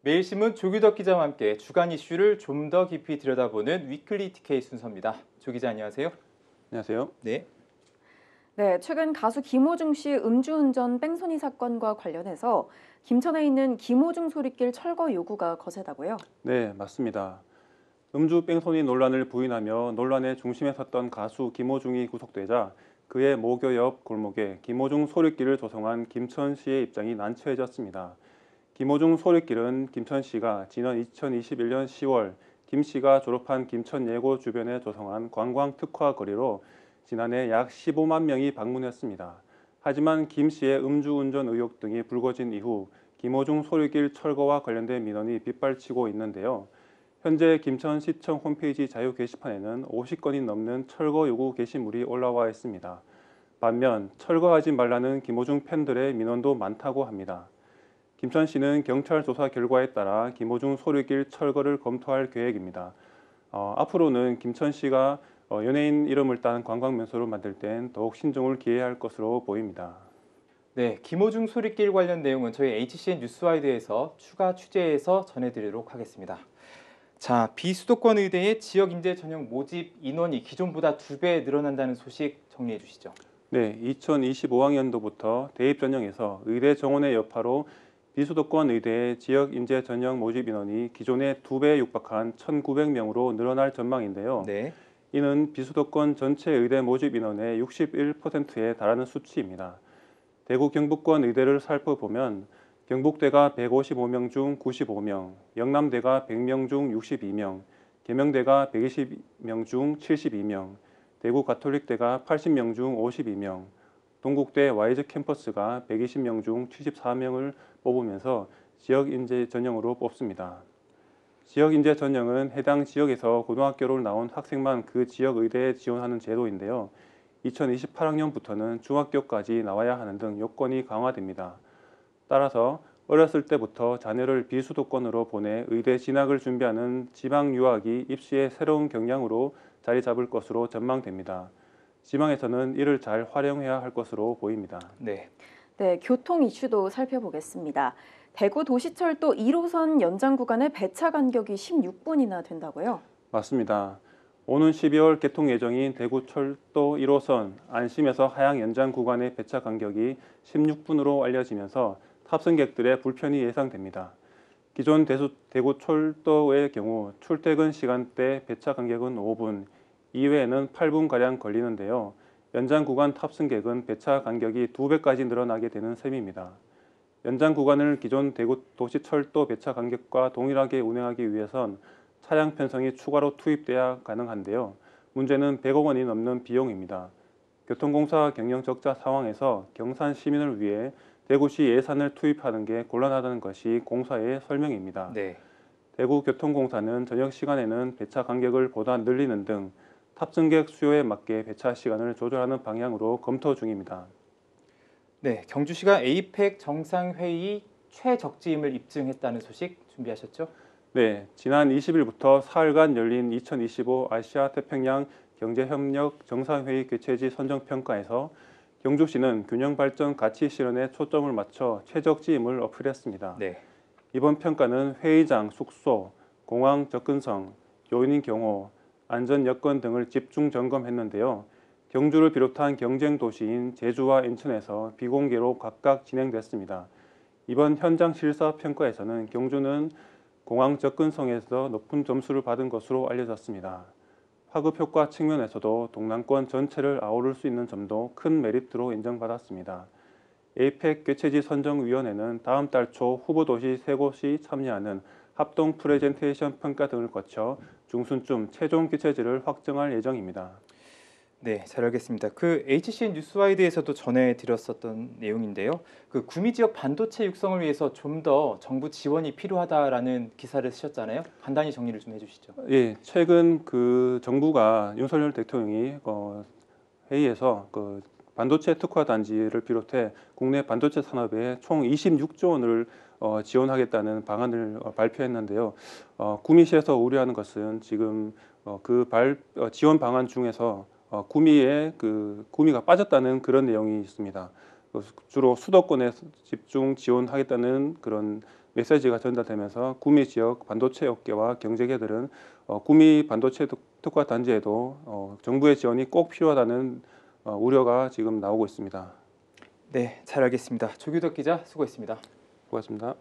매일신문 조규덕 기자와 함께 주간 이슈를 좀 더 깊이 들여다보는 위클리 TK 순서입니다. 조 기자 안녕하세요. 안녕하세요. 네. 네, 최근 가수 김호중 씨 음주운전 뺑소니 사건과 관련해서 김천에 있는 김호중 소리길 철거 요구가 거세다고요? 네, 맞습니다. 음주 뺑소니 논란을 부인하며 논란의 중심에 섰던 가수 김호중이 구속되자 그의 모교 옆 골목에 김호중 소리길을 조성한 김천 시의 입장이 난처해졌습니다. 김호중 소리길은 김천 시가 지난 2021년 10월 김 씨가 졸업한 김천예고 주변에 조성한 관광 특화 거리로 지난해 약 15만 명이 방문했습니다. 하지만 김 씨의 음주운전 의혹 등이 불거진 이후 김호중 소리길 철거와 관련된 민원이 빗발치고 있는데요. 현재 김천시청 홈페이지 자유 게시판에는 50건이 넘는 철거 요구 게시물이 올라와 있습니다. 반면 철거하지 말라는 김호중 팬들의 민원도 많다고 합니다. 김천시는 경찰 조사 결과에 따라 김호중 소리길 철거를 검토할 계획입니다. 앞으로는 김천시가 연예인 이름을 딴 관광명소로 만들 땐 더욱 신중을 기해야 할 것으로 보입니다. 네, 김호중 소리길 관련 내용은 저희 HCN 뉴스와이드에서 추가 취재해서 전해드리도록 하겠습니다. 자, 비수도권 의대의 지역 인재 전형 모집 인원이 기존보다 2배 늘어난다는 소식 정리해 주시죠. 네, 2025학년도부터 대입 전형에서 의대 정원의 여파로 비수도권 의대의 지역 인재 전형 모집 인원이 기존의 2배에 육박한 1,900명으로 늘어날 전망인데요. 네. 이는 비수도권 전체 의대 모집 인원의 61%에 달하는 수치입니다. 대구 경북권 의대를 살펴보면 경북대가 155명 중 95명, 영남대가 100명 중 62명, 계명대가 120명 중 72명, 대구 가톨릭대가 80명 중 52명, 동국대 와이즈 캠퍼스가 120명 중 74명을 뽑으면서 지역인재 전형으로 뽑습니다. 지역인재 전형은 해당 지역에서 고등학교를 나온 학생만 그 지역 의대에 지원하는 제도인데요. 2028학년부터는 중학교까지 나와야 하는 등 요건이 강화됩니다. 따라서 어렸을 때부터 자녀를 비수도권으로 보내 의대 진학을 준비하는 지방 유학이 입시의 새로운 경향으로 자리 잡을 것으로 전망됩니다. 지방에서는 이를 잘 활용해야 할 것으로 보입니다. 네. 네, 교통 이슈도 살펴보겠습니다. 대구 도시철도 1호선 연장 구간의 배차 간격이 16분이나 된다고요? 맞습니다. 오는 12월 개통 예정인 대구철도 1호선 안심에서 하양 연장 구간의 배차 간격이 16분으로 알려지면서 탑승객들의 불편이 예상됩니다. 기존 대구철도의 경우 출퇴근 시간대 배차 간격은 5분, 이외에는 8분가량 걸리는데요. 연장 구간 탑승객은 배차 간격이 2배까지 늘어나게 되는 셈입니다. 연장 구간을 기존 대구 도시철도 배차 간격과 동일하게 운행하기 위해선 차량 편성이 추가로 투입돼야 가능한데요. 문제는 100억 원이 넘는 비용입니다. 교통공사 경영 적자 상황에서 경산 시민을 위해 대구시 예산을 투입하는 게 곤란하다는 것이 공사의 설명입니다. 네. 대구교통공사는 저녁 시간에는 배차 간격을 보다 늘리는 등 탑승객 수요에 맞게 배차 시간을 조절하는 방향으로 검토 중입니다. 네, 경주시가 에이펙 정상회의 최적지임을 입증했다는 소식 준비하셨죠? 네, 지난 20일부터 사흘간 열린 2025 아시아 태평양 경제협력 정상회의 개최지 선정평가에서 경주시는 균형발전 가치 실현에 초점을 맞춰 최적지임을 어필했습니다. 네. 이번 평가는 회의장, 숙소, 공항 접근성, 요인인 경호, 안전 여건 등을 집중 점검했는데요. 경주를 비롯한 경쟁 도시인 제주와 인천에서 비공개로 각각 진행됐습니다. 이번 현장 실사 평가에서는 경주는 공항 접근성에서 높은 점수를 받은 것으로 알려졌습니다. 파급 효과 측면에서도 동남권 전체를 아우를 수 있는 점도 큰 메리트로 인정받았습니다. 에이펙 개최지 선정위원회는 다음 달 초 후보 도시 3곳이 참여하는 합동 프레젠테이션 평가 등을 거쳐 중순쯤 최종 개최지를 확정할 예정입니다. 네, 잘 알겠습니다. 그 HCN 뉴스와이드에서도 전해드렸었던 내용인데요. 그 구미 지역 반도체 육성을 위해서 좀 더 정부 지원이 필요하다라는 기사를 쓰셨잖아요. 간단히 정리를 좀 해주시죠. 예, 최근 그 정부가 윤석열 대통령이 회의에서 그 반도체 특화 단지를 비롯해 국내 반도체 산업에 총 26조 원을 지원하겠다는 방안을 발표했는데요. 구미시에서 우려하는 것은 지금 지원 방안 중에서 구미가 빠졌다는 그런 내용이 있습니다. 주로 수도권에 집중 지원하겠다는 그런 메시지가 전달되면서 구미 지역 반도체 업계와 경제계들은 구미 반도체 특화 단지에도 정부의 지원이 꼭 필요하다는 우려가 지금 나오고 있습니다. 네, 잘 알겠습니다. 조규덕 기자 수고했습니다. 고맙습니다.